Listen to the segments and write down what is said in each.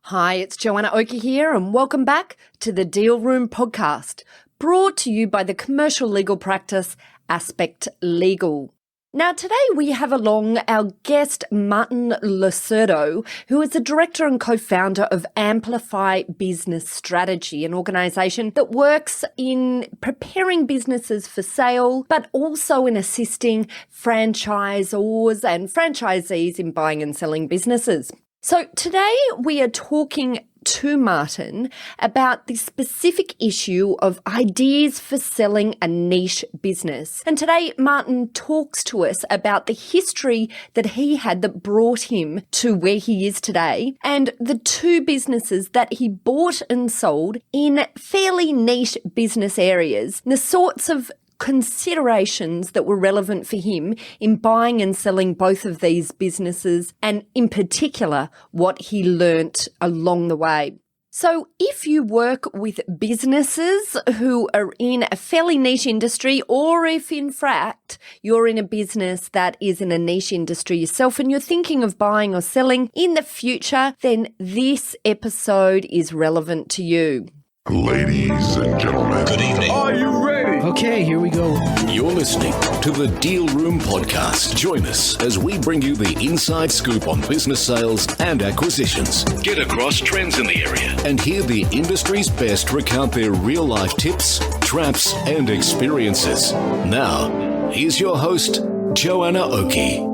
Hi, it's Joanna Oakey here, and welcome back to the Deal Room podcast, brought to you by the commercial legal practice Aspect Legal. Now, today we have along our guest, Martin Surdo, who is the director and co-founder of Amplify Business Strategy, an organisation that works in preparing businesses for sale, but also in assisting franchisors and franchisees in buying and selling businesses. So today we are talking to Martin about the specific issue of ideas for selling a niche business. And today Martin talks to us about the history that he had that brought him to where he is today, and the two businesses that he bought and sold in fairly niche business areas, the sorts of considerations that were relevant for him in buying and selling both of these businesses, and in particular, what he learnt along the way. So if you work with businesses who are in a fairly niche industry, or if in fact you're in a business that is in a niche industry yourself and you're thinking of buying or selling in the future, then this episode is relevant to you. Ladies and gentlemen, good evening. Are you ready? Okay, here we go. You're listening to the Deal Room podcast. Join us as we bring you the inside scoop on business sales and acquisitions. Get across trends in the area and hear the industry's best recount their real-life tips, traps, and experiences. Now, here's your host, Joanna Oakey.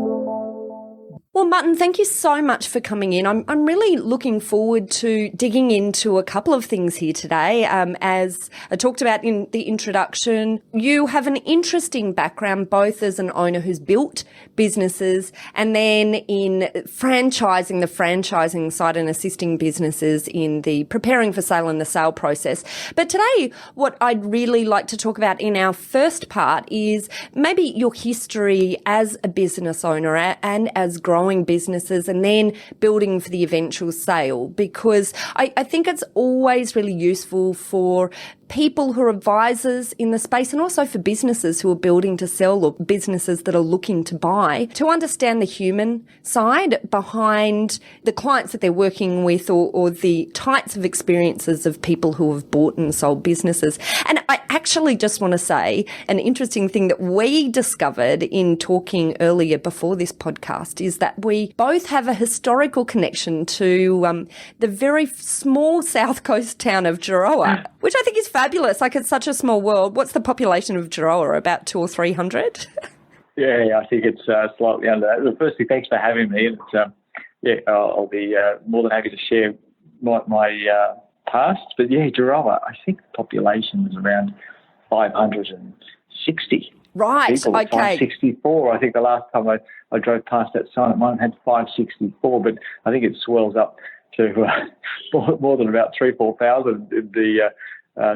Well, Martin, thank you so much for coming in. I'm really looking forward to digging into a couple of things here today. As I talked about in the introduction, you have an interesting background, both as an owner who's built businesses and then in the franchising side and assisting businesses in the preparing for sale and the sale process. But today, what I'd really like to talk about in our first part is maybe your history as a business owner and as growing businesses and then building for the eventual sale, because I think it's always really useful for people who are advisors in the space and also for businesses who are building to sell or businesses that are looking to buy to understand the human side behind the clients that they're working with or the types of experiences of people who have bought and sold businesses. And I actually just want to say an interesting thing that we discovered in talking earlier before this podcast is that we both have a historical connection to the very small south coast town of Jirowa, which I think is fabulous. Like, it's such a small world. What's the population of Jirowa? About 200 or 300? Yeah, I think it's slightly under that. Firstly, thanks for having me. And I'll be more than happy to share my past. But yeah, Jirowa, I think the population was around 560. Right, people, okay. 564. I think the last time I drove past that sign, it might have had 564, but I think it swells up to more than about 3,000-4,000 in the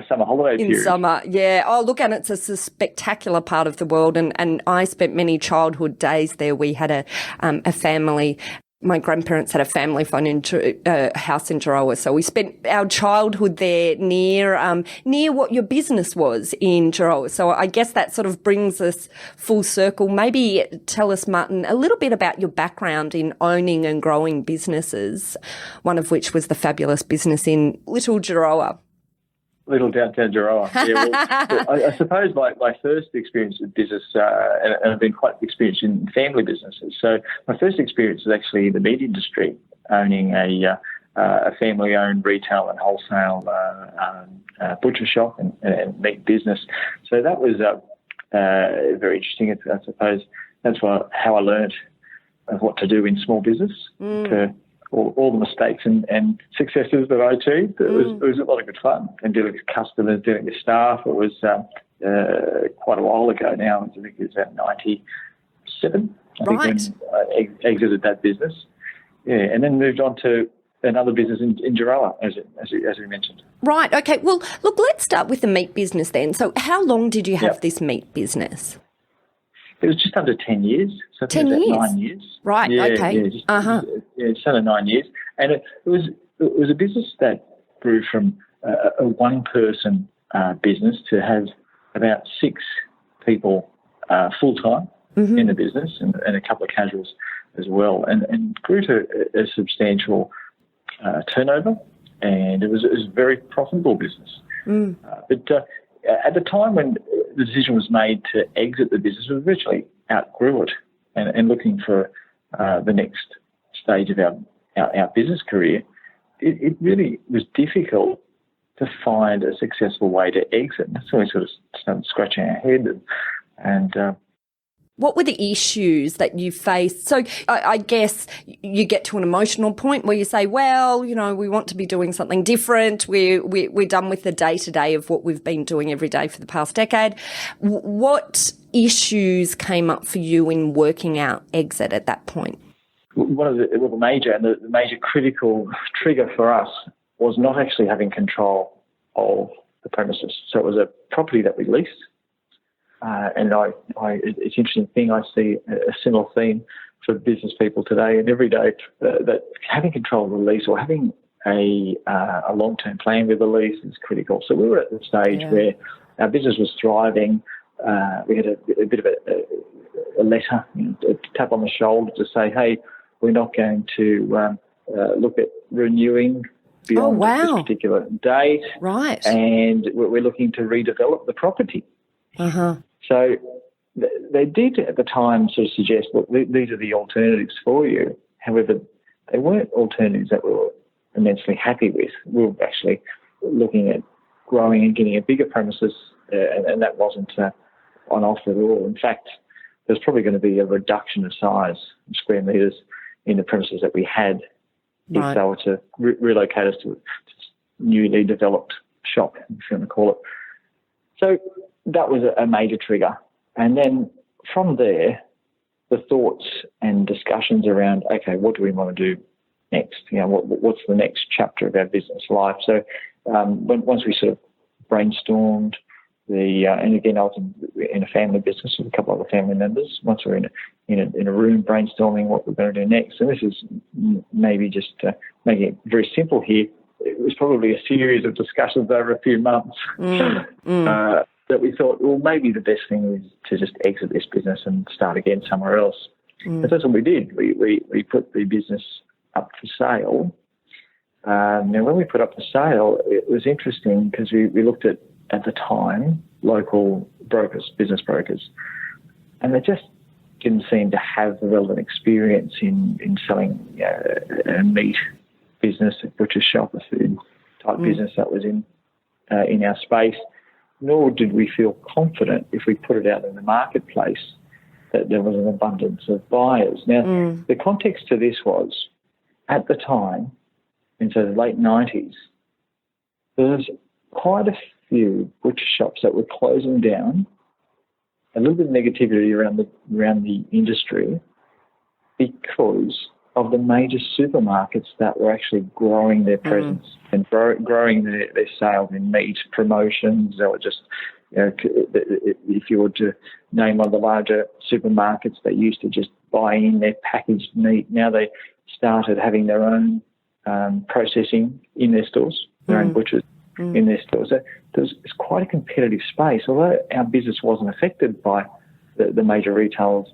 summer holiday period. In summer, yeah. Oh, look, and it's a spectacular part of the world, and I spent many childhood days there. We had a family. My grandparents had a family fun house in Jirowa, so we spent our childhood there near what your business was in Jirowa. So I guess that sort of brings us full circle. Maybe tell us, Martin, a little bit about your background in owning and growing businesses, one of which was the fabulous business in Little Jirowa. Little downtown Jirowa. Yeah, well, I suppose my first experience with business, and I've been quite experienced in family businesses. So my first experience was actually in the meat industry, owning a family-owned retail and wholesale butcher shop and meat business. So that was very interesting. I suppose that's how I learned of what to do in small business. All the mistakes and successes that I achieved. It was a lot of good fun. And dealing with customers, dealing with staff. It was quite a while ago now. I think it was about 97. I think when I exited that business. Yeah, and then moved on to another business in Jirowa, as we mentioned. Right. Okay. Well, look, let's start with the meat business then. So how long did you have this meat business? It was just under 10 years. So 10 years? 9 years. Right, okay. Just under 9 years. And it was a business that grew from a one-person business to have about 6 people full-time in the business and a couple of casuals as well, and grew to a substantial turnover, and it was a very profitable business. But at the time when the decision was made to exit the business, we virtually outgrew it and looking for the next stage of our business career. It really was difficult to find a successful way to exit. So we sort of started scratching our head and what were the issues that you faced? So I guess you get to an emotional point where you say, well, you know, we want to be doing something different. We're done with the day-to-day of what we've been doing every day for the past decade. What issues came up for you in working out exit at that point? One of the major critical trigger for us was not actually having control of the premises. So it was a property that we leased. And it's an interesting thing. I see a similar theme for business people today and every day that having control of the lease or having a long-term plan with the lease is critical. So we were at the stage where our business was thriving. We had a bit of a letter, a tap on the shoulder to say, hey, we're not going to look at renewing beyond this particular date. Right. And we're looking to redevelop the property. Uh-huh. So they did at the time sort of suggest, look, these are the alternatives for you. However, they weren't alternatives that we were immensely happy with. We were actually looking at growing and getting a bigger premises, and that wasn't on offer at all. In fact, there's probably going to be a reduction of size in square metres in the premises that we had if they were to relocate us to a newly developed shop, if you want to call it. So that was a major trigger. And then from there, the thoughts and discussions around, okay, what do we want to do next? You know, what's the next chapter of our business life? So once we sort of brainstormed and again, I was in a family business with a couple of other family members. Once we were in a room brainstorming what we're going to do next, and this is maybe just making it very simple here, it was probably a series of discussions over a few months. That we thought, well, maybe the best thing is to just exit this business and start again somewhere else. And that's what we did. We put the business up for sale. Now, when we put up for sale, it was interesting because we looked at the time, local brokers, business brokers, and they just didn't seem to have the relevant experience in selling a meat business, a butcher shop, a food type business that was in our space. Nor did we feel confident if we put it out in the marketplace that there was an abundance of buyers. Now, the context to this was, at the time, in the late 90s, there was quite a few butcher shops that were closing down, a little bit of negativity around the industry because of the major supermarkets that were actually growing their presence and growing their sales in meat promotions. They were just, if you were to name one of the larger supermarkets, they used to just buy in their packaged meat. Now they started having their own processing in their stores, their own butchers in their stores. So it's quite a competitive space. Although our business wasn't affected by the major retailers,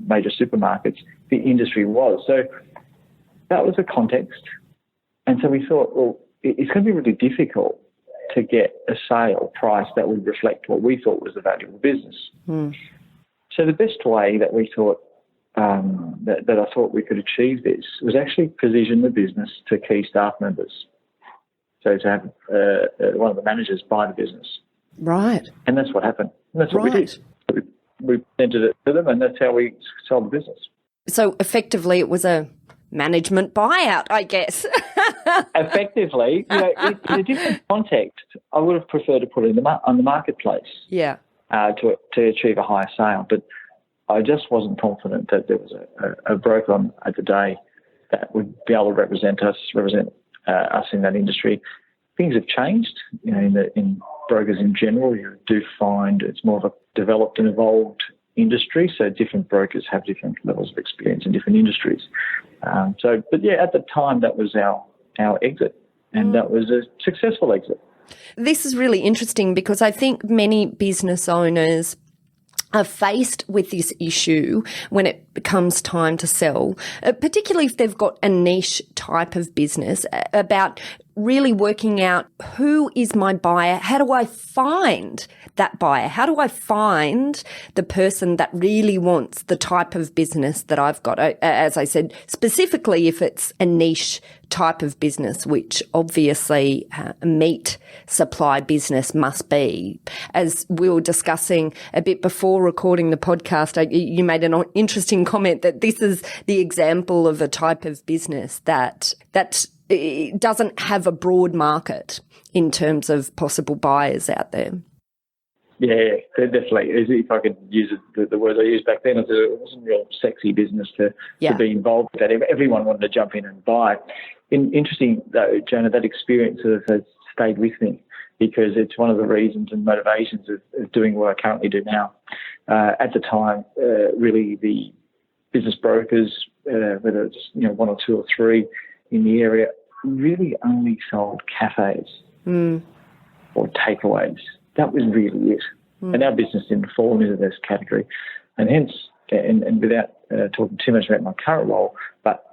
major supermarkets, the industry was. So that was the context. And so we thought, well, it's going to be really difficult to get a sale price that would reflect what we thought was the value of the business. So the best way that we thought, that I thought we could achieve this was actually position the business to key staff members. So to have one of the managers buy the business. Right. And that's what happened. And that's what we did. We presented it to them, and that's how we sold the business. So effectively, it was a management buyout, I guess. Effectively, in a different context, I would have preferred to put it on the marketplace. Yeah. To achieve a higher sale, but I just wasn't confident that there was a broker at the day that would be able to represent us in that industry. Things have changed, in brokers in general. You do find it's more of a developed and evolved industry, so different brokers have different levels of experience in different industries. At the time, that was our exit, and that was a successful exit. This is really interesting because I think many business owners are faced with this issue when it comes time to sell, particularly if they've got a niche type of business, about really working out who is my buyer? How do I find that buyer? How do I find the person that really wants the type of business that I've got? As I said, specifically if it's a niche type of business, which obviously a meat supply business must be. As we were discussing a bit before recording the podcast, you made an interesting comment that this is the example of a type of business that it doesn't have a broad market in terms of possible buyers out there. Yeah, definitely. If I could use the words I used back then, it wasn't a real sexy business to be involved with that. Everyone wanted to jump in and buy. Interesting, though, Jonah, that experience has stayed with me because it's one of the reasons and motivations of doing what I currently do now. At the time, really the business brokers, whether it's one or two or three in the area, really only sold cafes or takeaways. That was really it. And our business didn't fall into this category. And hence, and without talking too much about my current role, but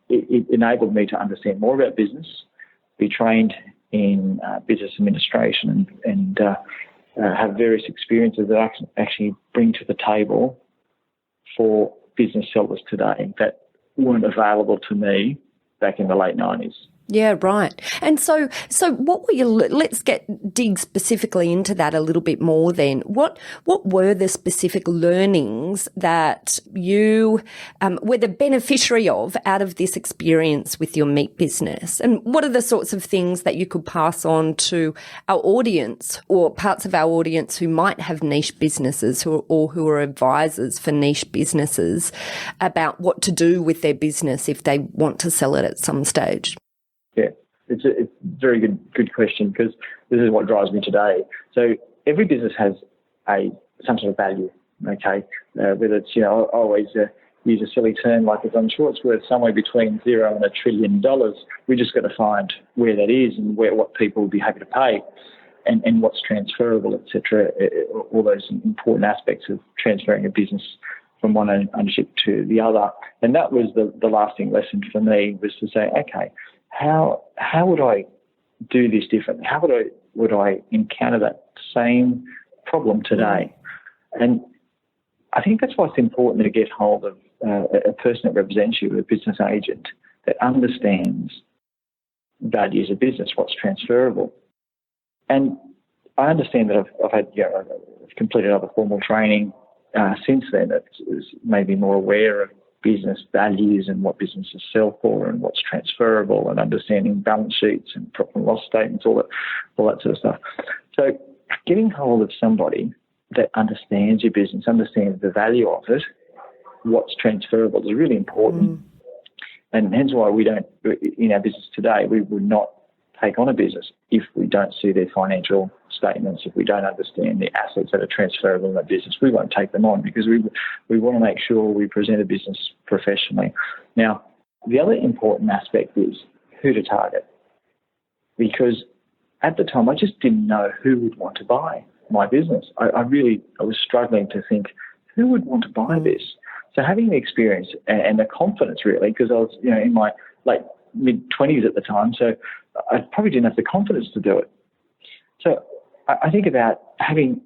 it enabled me to understand more about business, be trained in business administration and have various experiences that I can actually bring to the table for business sellers today that weren't available to me back in the late 90s. Yeah, right. And so what were let's dig specifically into that a little bit more then. What were the specific learnings that you were the beneficiary of out of this experience with your meat business? And what are the sorts of things that you could pass on to our audience or parts of our audience who might have niche businesses or who are advisors for niche businesses about what to do with their business if they want to sell it at some stage? Yeah, it's a very good question because this is what drives me today. So every business has some sort of value, okay? Whether it's, I always use a silly term like I'm sure it's worth somewhere between $0 and $1 trillion. We just got to find where that is and what people would be happy to pay and what's transferable, etc. All those important aspects of transferring a business from one ownership to the other. And that was the lasting lesson for me, was to say, okay, how would I do this differently? How would I encounter that same problem today? And I think that's why it's important to get hold of a person that represents you, a business agent that understands values of business, what's transferable. And I understand that I've completed other formal training since then that's made me more aware of business values and what businesses sell for and what's transferable and understanding balance sheets and profit and loss statements, all that sort of stuff. So getting hold of somebody that understands your business, understands the value of it, what's transferable is really important. And hence why we don't, in our business today, we would not take on a business if we don't see their financial statements, if we don't understand the assets that are transferable in that business. We won't take them on because we want to make sure we present a business professionally. Now, the other important aspect is who to target, because at the time I just didn't know who would want to buy my business. I was struggling to think who would want to buy this. So having the experience and the confidence, really, because I was in my late mid-20s at the time, so I probably didn't have the confidence to do it. So I think about having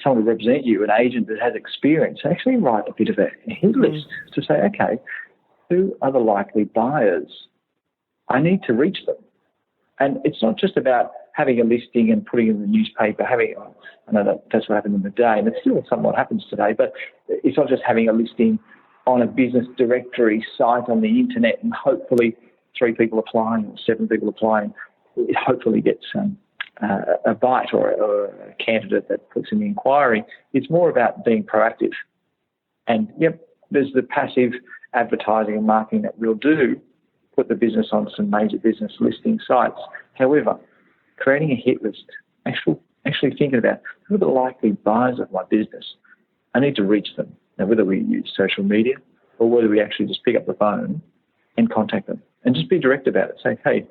someone to represent you, an agent that has experience, actually write a bit of a hit list to say, okay, who are the likely buyers? I need to reach them. And it's not just about having a listing and putting it in the newspaper, I know that's what happened in the day, and it's still somewhat happens today, but it's not just having a listing on a business directory site on the internet and hopefully 3 people applying or 7 people applying. It hopefully gets a bite or a candidate that puts in the inquiry. It's more about being proactive. And, there's the passive advertising and marketing that we'll do, put the business on some major business listing sites. However, creating a hit list, actually thinking about who are the likely buyers of my business. I need to reach them. Now, whether we use social media or whether we actually just pick up the phone and contact them and just be direct about it. Say, hey,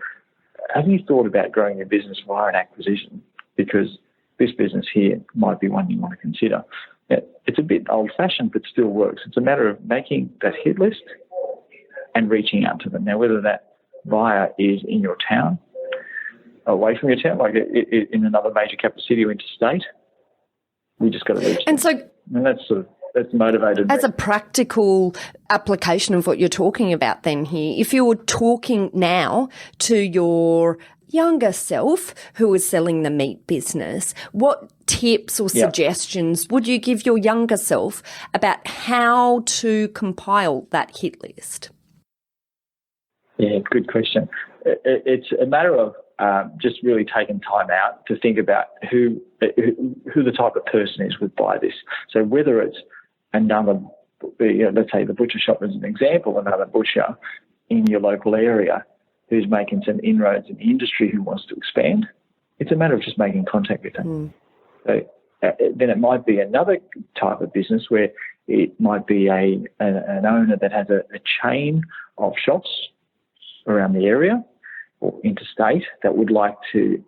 have you thought about growing your business via an acquisition? Because this business here might be one you want to consider. It's a bit old-fashioned, but still works. It's a matter of making that hit list and reaching out to them. Now, whether that buyer is in your town, away from your town, like in another major capital city or interstate, we just got to reach them. And so, and that's motivated as me. a practical application of what you're talking about then here, if you were talking now to your younger self who is selling the meat business, what tips or suggestions would you give your younger self about how to compile that hit list? Yeah, good question. It's a matter of just really taking time out to think about who the type of person is would buy this. So whether it's another, let's say the butcher shop as an example, another butcher in your local area who's making some inroads in the industry who wants to expand, it's a matter of just making contact with them. So then it might be another type of business where it might be an owner that has a chain of shops around the area or interstate that would like to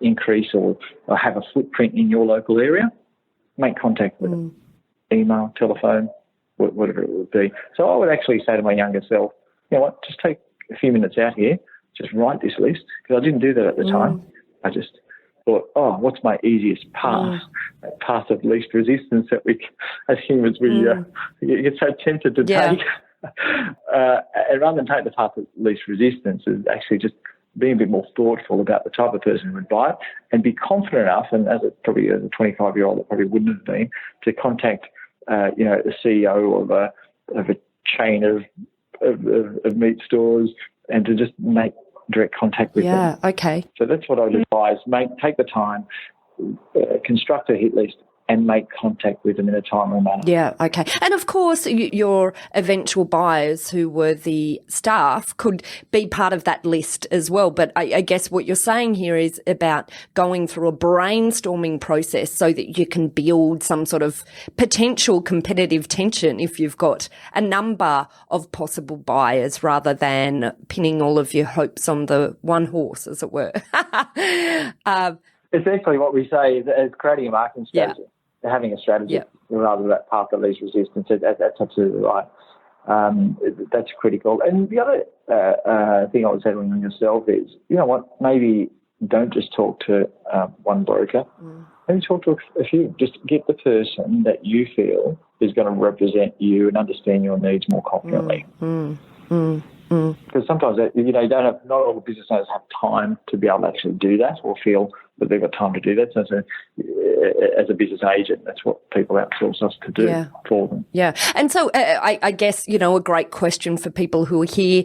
increase or have a footprint in your local area. Make contact with them. Email, telephone, whatever it would be. So I would actually say to my younger self, you know what, just take a few minutes out here, just write this list, because I didn't do that at the time. I just thought, what's my easiest path? That path of least resistance that we, as humans, we get so tempted to take. And rather than take the path of least resistance, is actually just being a bit more thoughtful about the type of person who would buy it and be confident enough, and as a 25-year-old, it probably wouldn't have been, to contact the CEO of a chain of meat stores and to just make direct contact with them. Yeah, okay. So that's what I would advise. Take the time, construct a hit list, and make contact with them in a timely manner. Yeah, okay. And of course, your eventual buyers who were the staff could be part of that list as well. But I guess what you're saying here is about going through a brainstorming process so that you can build some sort of potential competitive tension if you've got a number of possible buyers rather than pinning all of your hopes on the one horse, as it were. Essentially what we say is creating a marketing strategy. Having a strategy rather than that path of least resistance. That's absolutely right. That's critical. And the other thing I would say to yourself is, you know what, maybe don't just talk to one broker. Maybe talk to a few. Just get the person that you feel is going to represent you and understand your needs more confidently. Because sometimes not all the business owners have time to be able to actually do that or feel that they've got time to do that. So as a business agent, that's what people outsource us to do for them. Yeah. And so I guess, a great question for people who are here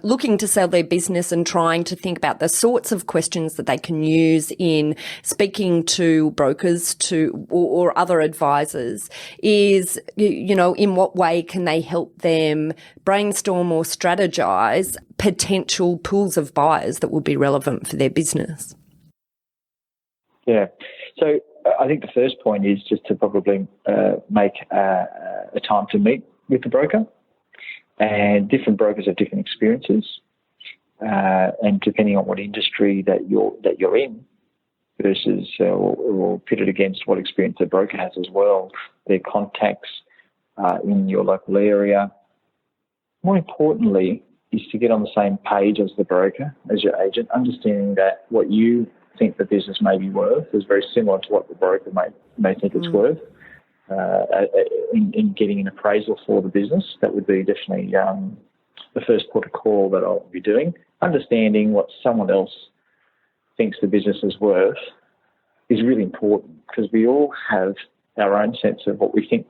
looking to sell their business and trying to think about the sorts of questions that they can use in speaking to brokers or other advisors is, in what way can they help them brainstorm or strategize potential pools of buyers that will be relevant for their business? Yeah. So I think the first point is just to probably make a time to meet with the broker. And different brokers have different experiences, and depending on what industry that you're in versus or pitted against what experience the broker has as well, their contacts in your local area. More importantly, is to get on the same page as the broker, as your agent, understanding that what you think the business may be worth is very similar to what the broker may think it's worth. In getting an appraisal for the business, that would be definitely the first port of call that I'll be doing. Understanding what someone else thinks the business is worth is really important, because we all have our own sense of what we think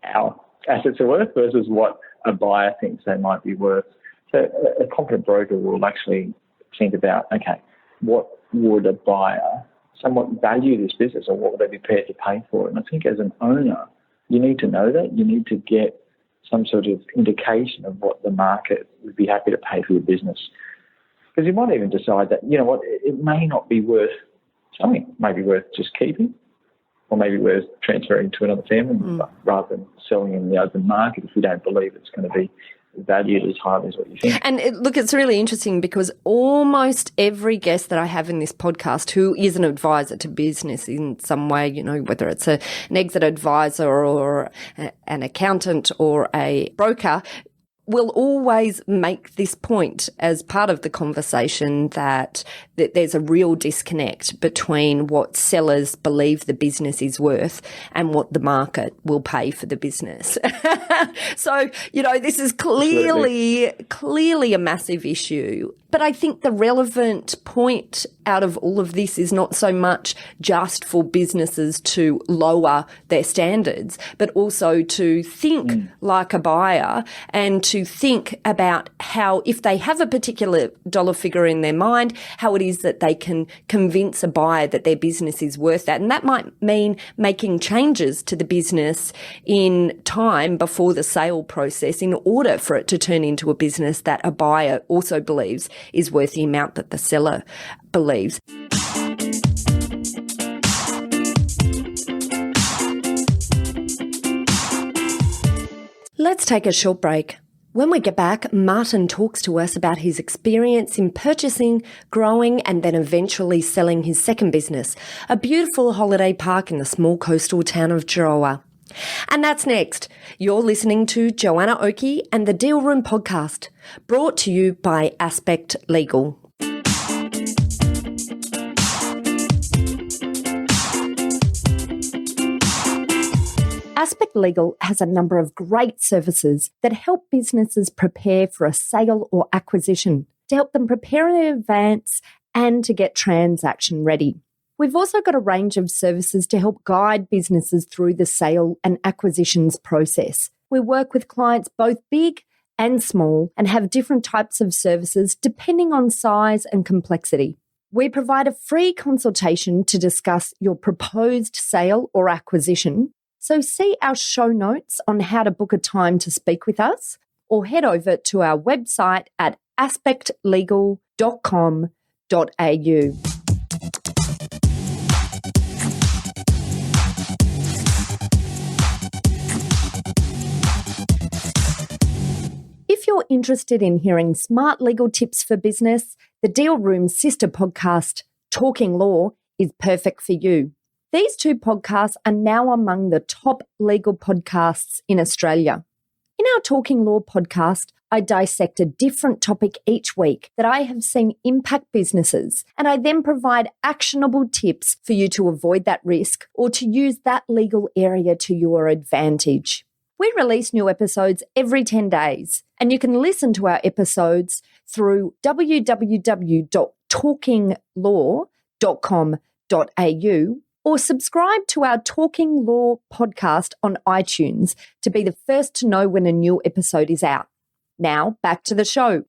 our assets are worth versus what a buyer thinks they might be worth. So a competent broker will actually think about, okay, what would a buyer somewhat value this business, or what would they be prepared to pay for it? And I think as an owner, you need to know that. You need to get some sort of indication of what the market would be happy to pay for your business. Because you might even decide that, it may not be worth selling. It may be worth just keeping, or maybe worth transferring to another family rather than selling in the open market if you don't believe it's going to be valued as highly as what you think. And look, it's really interesting because almost every guest that I have in this podcast who is an advisor to business in some way, you know, whether it's an exit advisor or an accountant or a broker, will always make this point as part of the conversation that there's a real disconnect between what sellers believe the business is worth and what the market will pay for the business. So, you know, this is clearly a massive issue. But I think the relevant point out of all of this is not so much just for businesses to lower their standards, but also to think like a buyer and to think about how, if they have a particular dollar figure in their mind, how it is that they can convince a buyer that their business is worth that. And that might mean making changes to the business in time before the sale process in order for it to turn into a business that a buyer also believes is worth the amount that the seller believes. Let's take a short break. When we get back, Martin talks to us about his experience in purchasing, growing, and then eventually selling his second business, a beautiful holiday park in the small coastal town of Jirowa. And that's next. You're listening to Joanna Oakey and the Deal Room podcast, brought to you by Aspect Legal. Aspect Legal has a number of great services that help businesses prepare for a sale or acquisition, to help them prepare in advance and to get transaction ready. We've also got a range of services to help guide businesses through the sale and acquisitions process. We work with clients both big and small and have different types of services depending on size and complexity. We provide a free consultation to discuss your proposed sale or acquisition. So see our show notes on how to book a time to speak with us, or head over to our website at aspectlegal.com.au. If you're interested in hearing smart legal tips for business, the Deal Room's sister podcast, Talking Law, is perfect for you. These two podcasts are now among the top legal podcasts in Australia. In our Talking Law podcast, I dissect a different topic each week that I have seen impact businesses, and I then provide actionable tips for you to avoid that risk or to use that legal area to your advantage. We release new episodes every 10 days, and you can listen to our episodes through www.talkinglaw.com.au or subscribe to our Talking Law podcast on iTunes to be the first to know when a new episode is out. Now, back to the show.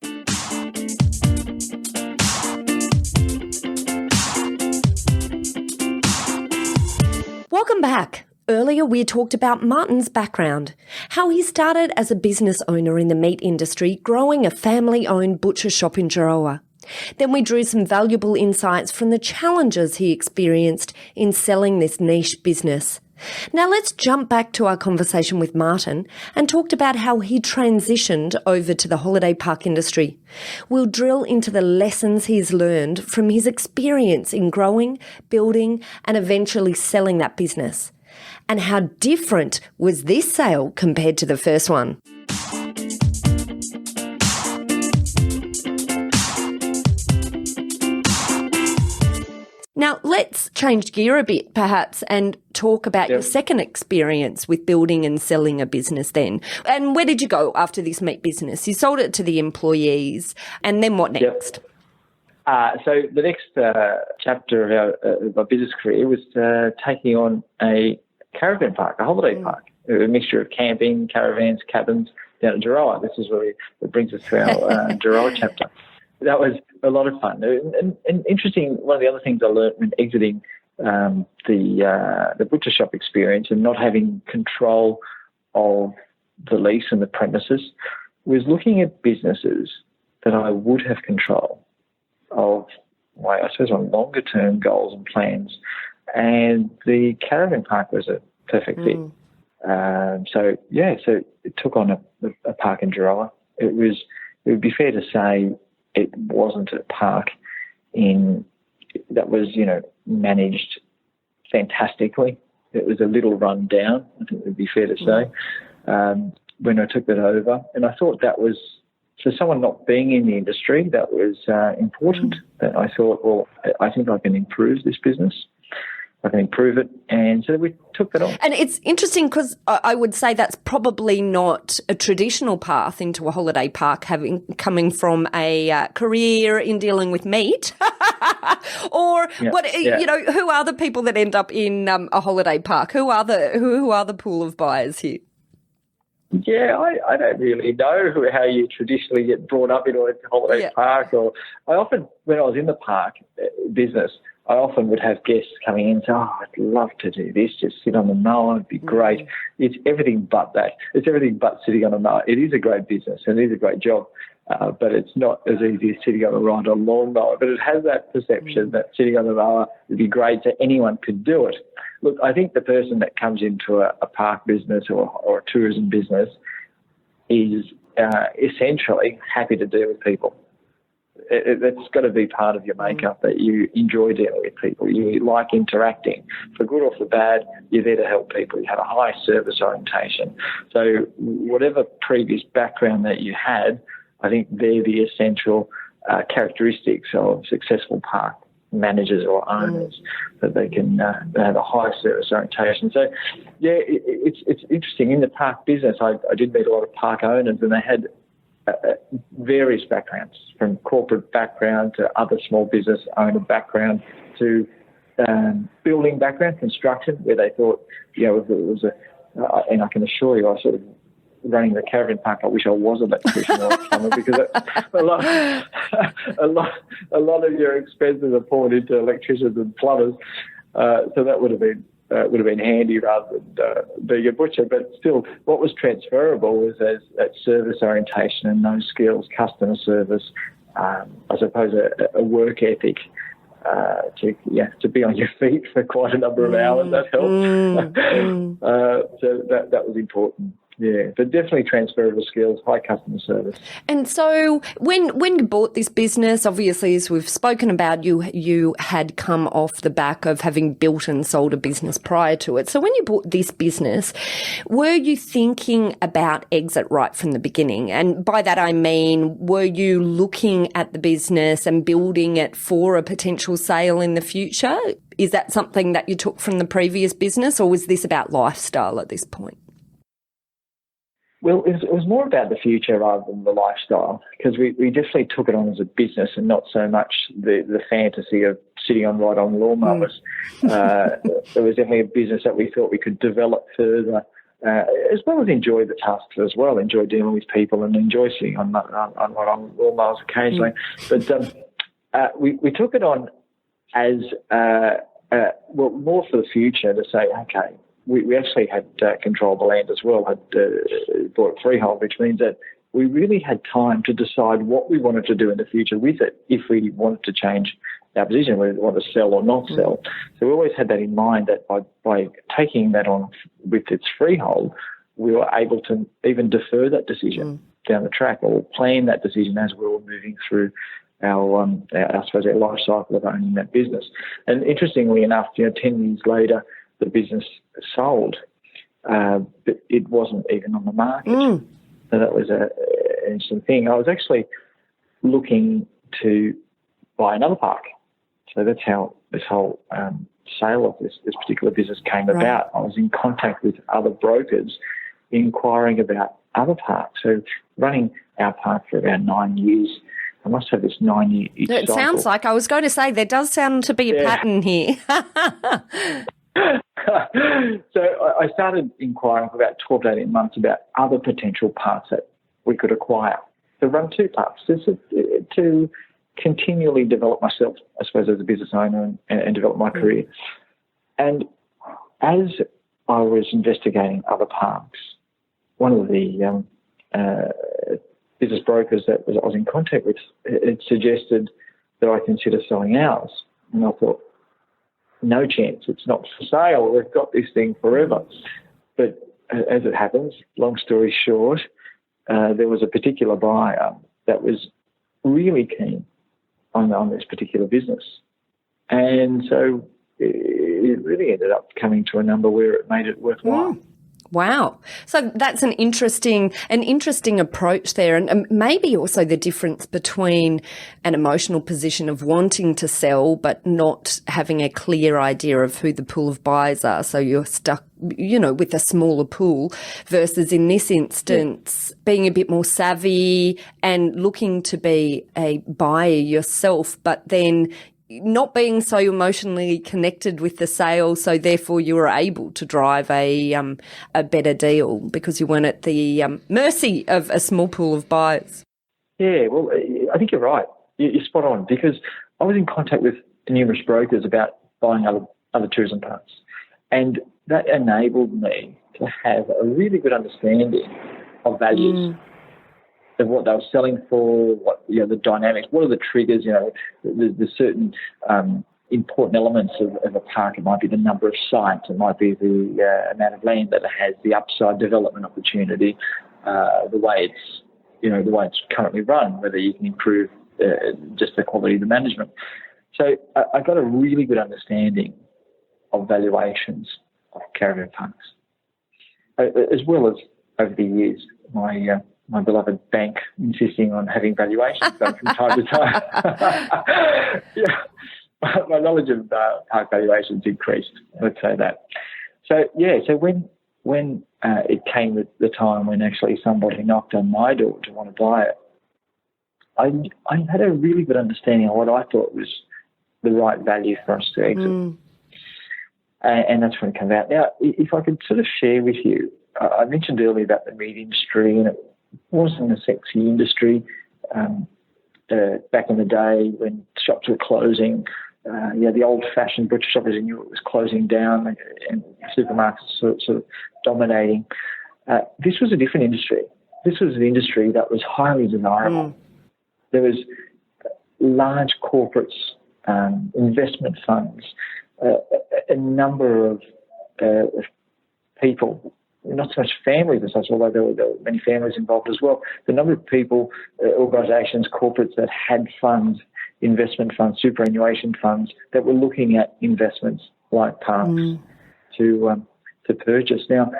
Welcome back. Earlier, we talked about Martin's background, how he started as a business owner in the meat industry, growing a family-owned butcher shop in Jirowa. Then we drew some valuable insights from the challenges he experienced in selling this niche business. Now let's jump back to our conversation with Martin and talked about how he transitioned over to the holiday park industry. We'll drill into the lessons he's learned from his experience in growing, building, and eventually selling that business. And how different was this sale compared to the first one? Now, let's change gear a bit, perhaps, and talk about your second experience with building and selling a business then. And where did you go after this meat business? You sold it to the employees, and then what next? So the next chapter of our business career was taking on a caravan park, a holiday park, a mixture of camping, caravans, cabins down at Jirowa. This is where it brings us to our Jirowa chapter. That was a lot of fun. And interesting, one of the other things I learned when exiting the butcher shop experience and not having control of the lease and the premises was looking at businesses that I would have control of, I suppose, my longer-term goals and plans. And the caravan park was a perfect fit. So it took on a park in Jirowa. it would be fair to say it wasn't a park that was, managed fantastically. It was a little run down, I think it would be fair to say, when I took that over. And I thought that was, for someone not being in the industry, that was important. That I thought, well, I think I can improve this business. I can improve it. And so we took that on. And it's interesting because I would say that's probably not a traditional path into a holiday park, coming from a career in dealing with meat. Or who are the people that end up in a holiday park? Who are the pool of buyers here? Yeah, I don't really know how you traditionally get brought up into a holiday park. Or I often, when I was in the park business, I often would have guests coming in and say, I'd love to do this, just sit on the mower, it'd be great. It's everything but that. It's everything but sitting on a mower. It is a great business and it is a great job, but it's not as easy as sitting on a lawnmower. But it has that perception that sitting on the mower would be great, so anyone could do it. Look, I think the person that comes into a park business or a tourism business is essentially happy to deal with people. It's got to be part of your makeup that you enjoy dealing with people. You like interacting. For good or for bad, you're there to help people. You have a high service orientation. So whatever previous background that you had, I think they're the essential characteristics of successful park managers or owners, that they can have a high service orientation. So, yeah, it's interesting. In the park business, I did meet a lot of park owners, and they had various backgrounds, from corporate background to other small business owner background to building background, construction, where they thought, if it was and I can assure you, I sort of running the caravan park, I wish I was an electrician or a plumber, because a lot of your expenses are poured into electricians and plumbers. So that would have been handy rather than being a butcher. But still, what was transferable was that service orientation and those skills, customer service, I suppose a work ethic, to be on your feet for quite a number of hours. That helped. So that was important. Yeah, but definitely transferable skills, high customer service. And so when you bought this business, obviously, as we've spoken about, you had come off the back of having built and sold a business prior to it. So when you bought this business, were you thinking about exit right from the beginning? And by that I mean, were you looking at the business and building it for a potential sale in the future? Is that something that you took from the previous business, or was this about lifestyle at this point? Well, it was more about the future rather than the lifestyle, because we definitely took it on as a business and not so much the fantasy of sitting on lawnmowers. It was definitely a business that we thought we could develop further, as well as enjoy the tasks as well, enjoy dealing with people and enjoy sitting on lawnmowers occasionally. But we took it on as, more for the future, to say, okay, we actually had control of the land as well, had bought freehold, which means that we really had time to decide what we wanted to do in the future with it, if we wanted to change our position, whether we want to sell or not sell. So we always had that in mind, that by taking that on with its freehold, we were able to even defer that decision down the track, or plan that decision as we were moving through our life cycle of owning that business. And interestingly enough, 10 years later, the business sold, but it wasn't even on the market. So that was an interesting thing. I was actually looking to buy another park. So that's how this whole sale of this particular business came about. I was in contact with other brokers inquiring about other parks. So running our park for about 9 years. I must have this 9-year cycle. It sounds like, I was going to say, there does sound to be a pattern here. So I started inquiring for about 12 to 18 months about other potential parks that we could acquire to run two parks, to continually develop myself, I suppose, as a business owner and develop my career. And as I was investigating other parks, one of the business brokers that I was in contact with, it suggested that I consider selling ours. And I thought, no chance, it's not for sale. We've got this thing forever. But as it happens, long story short, there was a particular buyer that was really keen on this particular business. And so it really ended up coming to a number where it made it worthwhile. Wow. So that's an interesting approach there, and maybe also the difference between an emotional position of wanting to sell but not having a clear idea of who the pool of buyers are. So you're stuck, with a smaller pool versus in this instance being a bit more savvy and looking to be a buyer yourself, but then not being so emotionally connected with the sale, so therefore you were able to drive a better deal because you weren't at the mercy of a small pool of buyers. Yeah, well, I think you're right. You're spot on, because I was in contact with numerous brokers about buying other tourism parks, and that enabled me to have a really good understanding of values. Of what they were selling for, what the dynamics, what are the triggers, the certain important elements of a park. It might be the number of sites, it might be the amount of land that it has, the upside development opportunity, the way it's currently run, whether you can improve just the quality of the management. So I got a really good understanding of valuations of caravan parks, as well as over the years my beloved bank insisting on having valuations done from time to time. My knowledge of park valuations increased, let's say that. So when it came the time when actually somebody knocked on my door to want to buy it, I had a really good understanding of what I thought was the right value for us to exit. And that's when it came out. Now, if I could sort of share with you, I mentioned earlier about the meat industry, and it wasn't a sexy industry back in the day when shops were closing. The old-fashioned butcher shop, as you knew, it was closing down, and supermarkets sort of dominating. This was a different industry. This was an industry that was highly desirable. There was large corporates, investment funds, a number of people, not so much families as such, although there were many families involved as well. The number of people, organisations, corporates that had funds, investment funds, superannuation funds, that were looking at investments like parks to purchase. Now,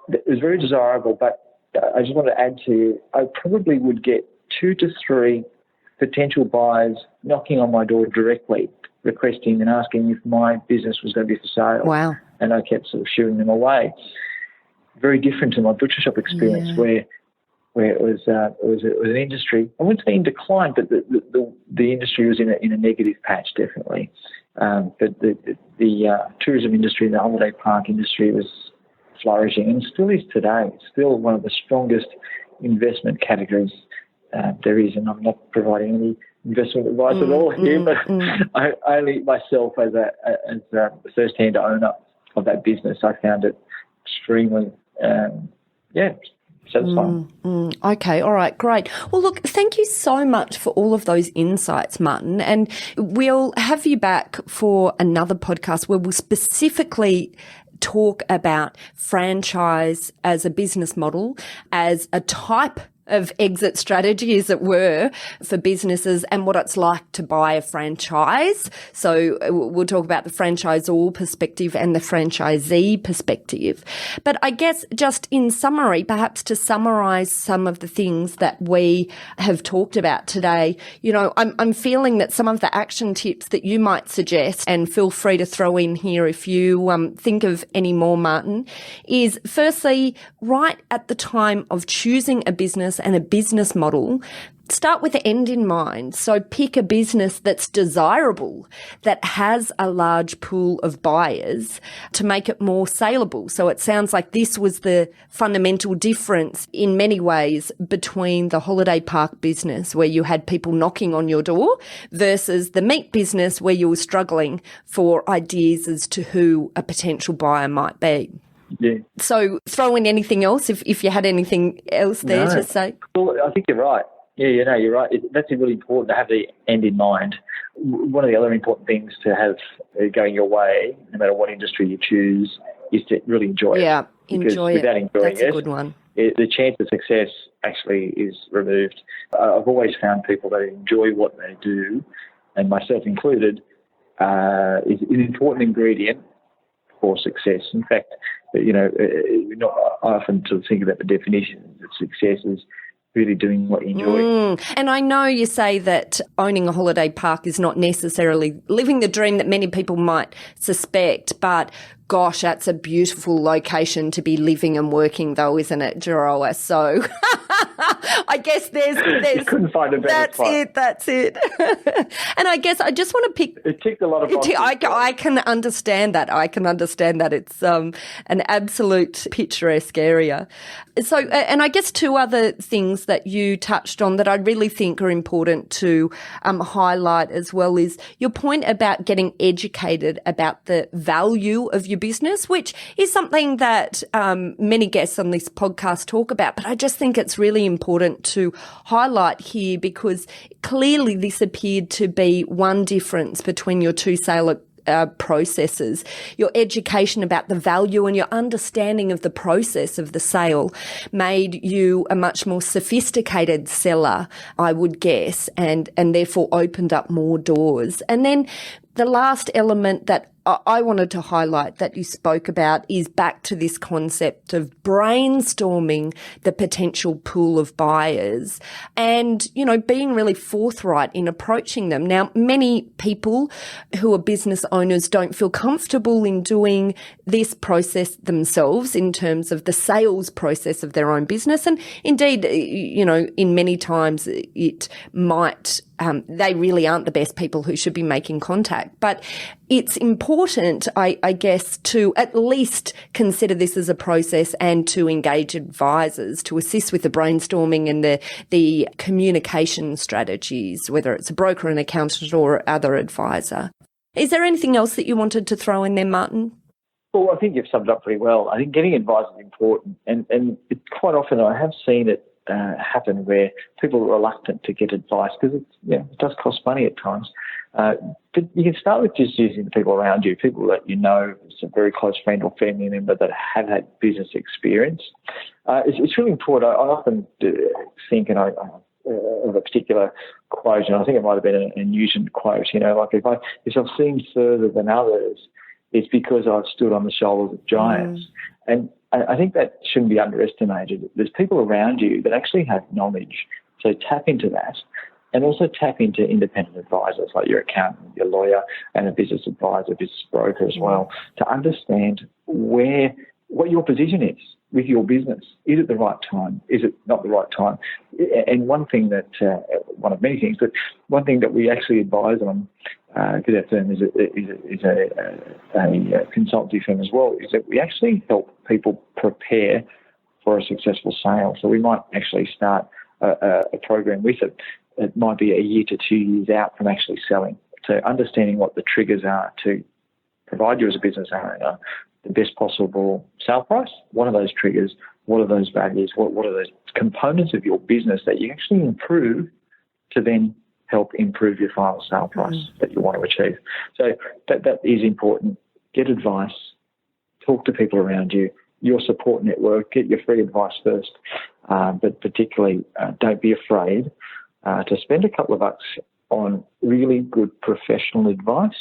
it was very desirable, but I just want to add to you, I probably would get 2 to 3 potential buyers knocking on my door directly, requesting and asking if my business was going to be for sale. Wow. And I kept sort of shooing them away. Very different to my butcher shop experience, where it was an industry. I wouldn't say in decline, but the industry was in a negative patch, definitely. But the tourism industry, the holiday park industry, was flourishing, and still is today. It's still one of the strongest investment categories there is, and I'm not providing any investment advice at all here, but I only myself as a first-hand owner of that business, I found it extremely satisfying. Okay, all right, great. Well, look, thank you so much for all of those insights, Martin, and we'll have you back for another podcast where we'll specifically talk about franchise as a business model, as a type of exit strategy, as it were, for businesses, and what it's like to buy a franchise. So we'll talk about the franchisor perspective and the franchisee perspective. But I guess just in summary, perhaps to summarise some of the things that we have talked about today, I'm feeling that some of the action tips that you might suggest, and feel free to throw in here if you think of any more, Martin, is firstly, right at the time of choosing a business and a business model, start with the end in mind. So pick a business that's desirable, that has a large pool of buyers to make it more saleable. So it sounds like this was the fundamental difference in many ways between the holiday park business, where you had people knocking on your door, versus the meat business, where you were struggling for ideas as to who a potential buyer might be. Yeah. So throw in anything else if you had anything else there to say. Well, I think you're right. Yeah, you're right. That's really important to have the end in mind. One of the other important things to have going your way, no matter what industry you choose, is to really enjoy it. Yeah, enjoy it. Without enjoying That's a good one. the chance of success actually is removed. I've always found people that enjoy what they do, and myself included, is an important ingredient for success. In fact, we're not often to think about the definition of success as really doing what you enjoy. And I know you say that owning a holiday park is not necessarily living the dream that many people might suspect, but gosh, that's a beautiful location to be living and working though, isn't it, Geroa? So I guess there's you couldn't find a better spot. That's it. And I guess I just want to pick. It ticked a lot of boxes. I can understand that. It's an absolute picturesque area. So, and I guess two other things that you touched on that I really think are important to highlight as well is your point about getting educated about the value of your business, which is something that many guests on this podcast talk about. But I just think it's really important to highlight here because clearly this appeared to be one difference between your two sale processes. Your education about the value and your understanding of the process of the sale made you a much more sophisticated seller, I would guess, and therefore opened up more doors. And then the last element that I wanted to highlight that you spoke about is back to this concept of brainstorming the potential pool of buyers and, being really forthright in approaching them. Now, many people who are business owners don't feel comfortable in doing this process themselves in terms of the sales process of their own business. And indeed, in many times it might they really aren't the best people who should be making contact. But it's important, I guess, to at least consider this as a process and to engage advisors to assist with the brainstorming and the communication strategies, whether it's a broker, an accountant or other advisor. Is there anything else that you wanted to throw in there, Martin? Well, I think you've summed up pretty well. I think getting advice is important. And quite often I have seen it happen where people are reluctant to get advice because it does cost money at times. But you can start with just using the people around you, people that it's a very close friend or family member that have had business experience. It's really important. I often think, and I of a particular quote, and I think it might have been a Newton quote, if I've seen further than others, it's because I've stood on the shoulders of giants. And I think that shouldn't be underestimated. There's people around you that actually have knowledge. So tap into that and also tap into independent advisors like your accountant, your lawyer, and a business advisor, business broker as well, to understand what your position is with your business. Is it the right time? Is it not the right time? And one of many things, but one thing that we actually advise on, because our firm is a consultancy firm as well, is that we actually help people prepare for a successful sale. So we might actually start a program with it. It might be a year to 2 years out from actually selling. So understanding what the triggers are to provide you as a business owner the best possible sale price. What are those triggers? What are those values? What are those components of your business that you actually improve to then help improve your final sale price that you want to achieve? So that is important. Get advice. Talk to people around you. Your support network. Get your free advice first. But particularly, don't be afraid to spend a couple of bucks on really good professional advice,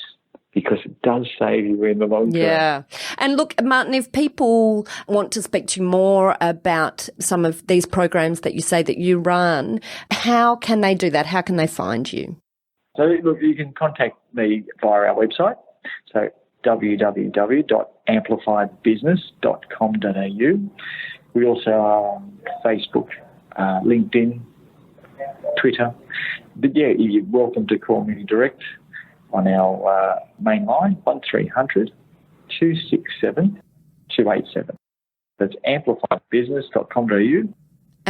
because it does save you in the long term. Yeah. And look, Martin, if people want to speak to you more about some of these programs that you say that you run, how can they do that? How can they find you? So, look, you can contact me via our website. So, www.amplifybusiness.com.au. We also are on Facebook, LinkedIn, Twitter. But, yeah, you're welcome to call me direct on our main line, 1300 267 287. That's amplifybusiness.com.au.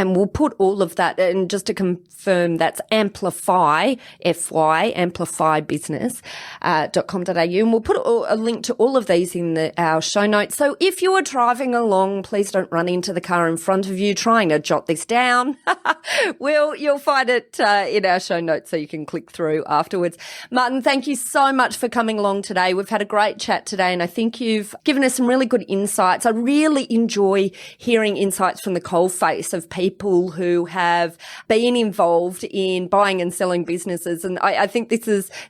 And we'll put all of that, and just to confirm, that's Amplify, FY, amplifybusiness.com.au. And we'll put a link to all of these in our show notes. So if you are driving along, please don't run into the car in front of you trying to jot this down. You'll find it in our show notes so you can click through afterwards. Martin, thank you so much for coming along today. We've had a great chat today, and I think you've given us some really good insights. I really enjoy hearing insights from the coalface of people who have been involved in buying and selling businesses. And I think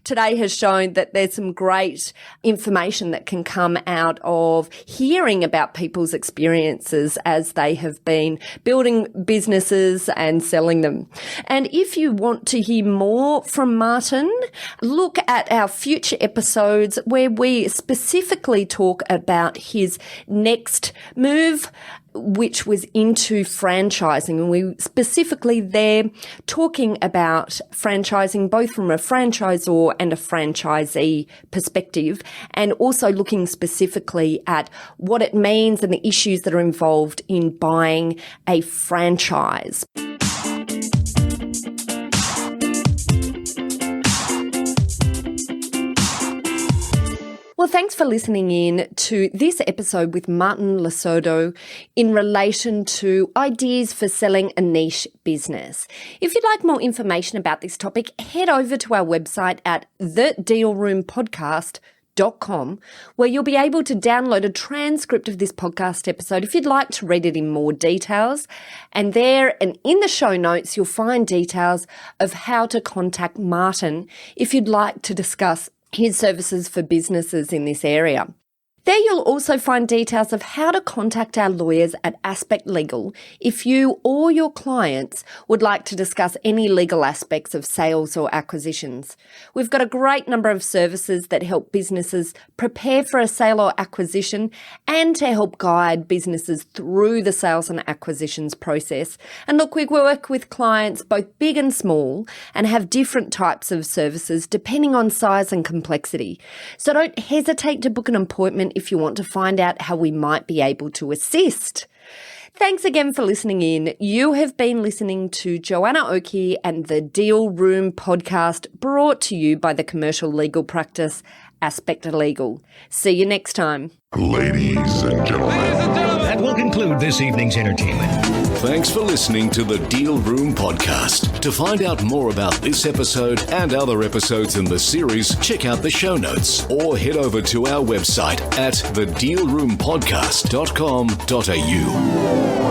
today has shown that there's some great information that can come out of hearing about people's experiences as they have been building businesses and selling them. And if you want to hear more from Martin, look at our future episodes where we specifically talk about his next move, which was into franchising. And we specifically there talking about franchising both from a franchisor and a franchisee perspective, and also looking specifically at what it means and the issues that are involved in buying a franchise. Well, thanks for listening in to this episode with Martin Surdo in relation to ideas for selling a niche business. If you'd like more information about this topic, head over to our website at thedealroompodcast.com, where you'll be able to download a transcript of this podcast episode if you'd like to read it in more details. And there and in the show notes, you'll find details of how to contact Martin if you'd like to discuss his services for businesses in this area. There you'll also find details of how to contact our lawyers at Aspect Legal if you or your clients would like to discuss any legal aspects of sales or acquisitions. We've got a great number of services that help businesses prepare for a sale or acquisition and to help guide businesses through the sales and acquisitions process. And look, we work with clients both big and small and have different types of services depending on size and complexity. So don't hesitate to book an appointment if you want to find out how we might be able to assist. Thanks again for listening in. You have been listening to Joanna Oakey and the Deal Room podcast, brought to you by the commercial legal practice Aspect Legal. See you next time. Ladies and gentlemen. That will conclude this evening's entertainment. Thanks for listening to the Deal Room podcast. To find out more about this episode and other episodes in the series, check out the show notes or head over to our website at thedealroompodcast.com.au.